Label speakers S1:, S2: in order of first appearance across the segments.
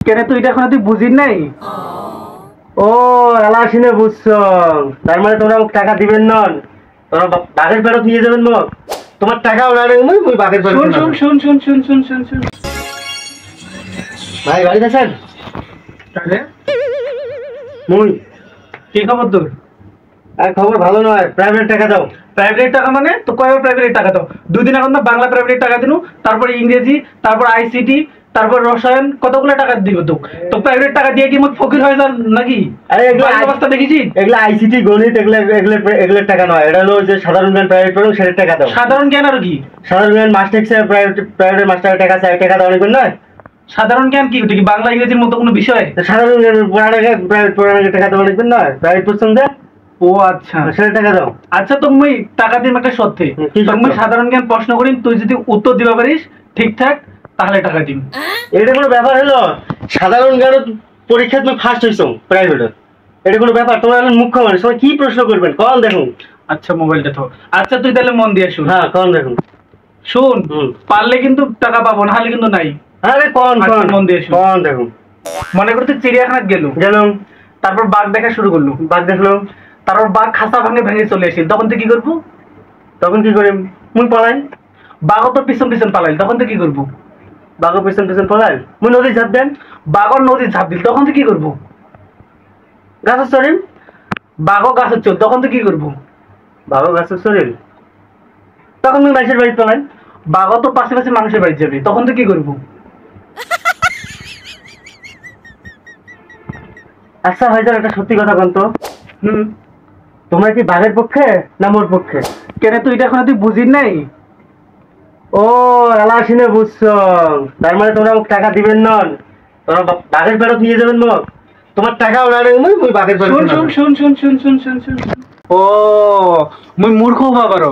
S1: কেন তুই এটা এখন তুই বুঝিস নাই?
S2: ও এলাসিনে বুঝছ, তার মানে তোমরা আমাকে টাকা দিবেন নন, তোমরা বাঘের ফেরত নিয়ে যাবেন মগ, তোমার টাকা ওনারে মুই বাঘের ফেরত।
S1: শুন শুন শুন শুন শুন শুন শুন শুন
S2: ভাই বাড়িতে আছেন?
S1: তাহলে
S2: মুই
S1: কি খবর তোর?
S2: আর খবর ভালো নয়, প্রাইভেট টাকা দাও।
S1: প্রাইভেট টাকা মানে তো কয়বার প্রাইভেট টাকা দাও? 2 দিন এখন না বাংলা প্রাইভেট টাকা দিনু, তারপর ইংরেজি, তারপর আইসিটি, তারপর রসায়ন, কতগুলো টাকা দিব তো? তো প্রাইভেট টাকা দিয়ে কি মুখ ফকির হয়ে যান নাকি?
S2: আরে এগুলো
S1: অবস্থা দেখেছি।
S2: এগুলো আইসিটি গণিত, এগুলো এগুলো এগুলোর টাকা নয়, এটা হলো যে সাধারণ জ্ঞান প্রাইভেট পড়ুন সেটার টাকা দাও।
S1: সাধারণ জ্ঞান আর কি?
S2: সাধারণ জ্ঞান মাস্টার প্রাইভেটের মাস্টারের টাকা আছে, টাকা দাও অনেকগুলো নয়।
S1: সাধারণ জ্ঞান কি ওটা কি বাংলা ইংরেজির মতো কোনো বিষয়?
S2: সাধারণ জ্ঞান প্রাইভেট পড়ানোর টাকা দাও অনেকগুলো নয়, প্রাইভেট পড়ছেন যে।
S1: ও আচ্ছা,
S2: সেটার টাকা দাও।
S1: আচ্ছা তো মুই টাকা দিম একটা সত্যি,
S2: কি
S1: তো মুই
S2: সত্য?
S1: সাধারণ জ্ঞান প্রশ্ন করিম, তুই যদি উত্তর দিবা পারিস ঠিকঠাক তাহলে টাকা দিম।
S2: এটা কোনো ব্যাপার হলো? সাধারণ জ্ঞান পরীক্ষা তুমি ফার্স্ট হইছো প্রাইভেটে, এটা কোনো ব্যাপার? তোমরা এখন মুখ্য মানুষ, তোমার কি প্রশ্ন করবেন কখন দেখুন।
S1: আচ্ছা মোবাইলটা তো, আচ্ছা তুই তাহলে মন দিয়ে শুন।
S2: হ্যাঁ কখন দেখুন।
S1: শুন,
S2: হুম।
S1: পারলে কিন্তু টাকা পাবো, না হলে কিন্তু নাই।
S2: আরে কখন
S1: আচ্ছা,
S2: কখন
S1: মন দিয়ে শুন।
S2: কখন দেখুন।
S1: মনে করতে চিড়িয়াখানাত গেল,
S2: গেলাম,
S1: তারপর বাঘ দেখা শুরু করলো,
S2: বাঘ দেখলো,
S1: তারপর বাঘ খাসা ভাঙে ভেঙে চলে আসিল, তখন তুই কি করবো?
S2: তখন কি করি? মুই পলাই।
S1: বাঘও তো পিছন পিছন পালাইল, তখন তুই কি করবো?
S2: বাঘও পেছন পেছন পলাই, মুই নদী ঝাঁপ দেন।
S1: বাঘর নদীর ঝাঁপ দিল, তখন তুই কি করবো?
S2: গাছের চড়িম।
S1: বাঘও গাছের চোর, তখন তুই কি করবো?
S2: বাঘও গাছের চড়িল, তখন মুই মানুষের বাড়ি পলাই।
S1: বাঘও তো পাশে পাশে মানুষের বাড়ি যাবে, তখন তুই কি করবো?
S2: আচ্ছা ভাইজান একটা সত্যি কথা বলতো, তোমরা কি বাঘের পক্ষে না মোর পক্ষে?
S1: কেন তুই এটা এখন তুই বুঝিস নাই?
S2: ও এলাসিনে বুঝছ, তার মানে তোমরা আমাকে টাকা দিবেন নন, তোমরা বাঘের ফেরত নিয়ে যাবেন মগ, তোমার টাকা ওনারে মুই বাঘের ফেরত।
S1: শুন শুন শুন শুন শুন শুন শুন শুন ও মুই মূর্খ বাবারও,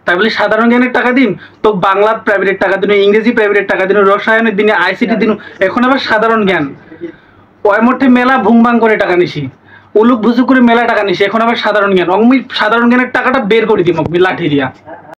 S1: তাই বলে সাধারণ জ্ঞানের টাকা দিন তো, বাংলা প্রাইভেটের টাকা দিন, ইংরেজি প্রাইভেটের টাকা দিন, রসায়নের দিনে আইসিটি দিন, এখন আবার সাধারণ জ্ঞান। ওই মধ্যে মেলা ভুংবাং করে টাকা নিছি, উলুক ভুজুক করে মেলা টাকা নিছি, এখন আবার সাধারণ জ্ঞান। আমি সাধারণ জ্ঞানের টাকাটা বের করে দিই লাঠি দিয়া।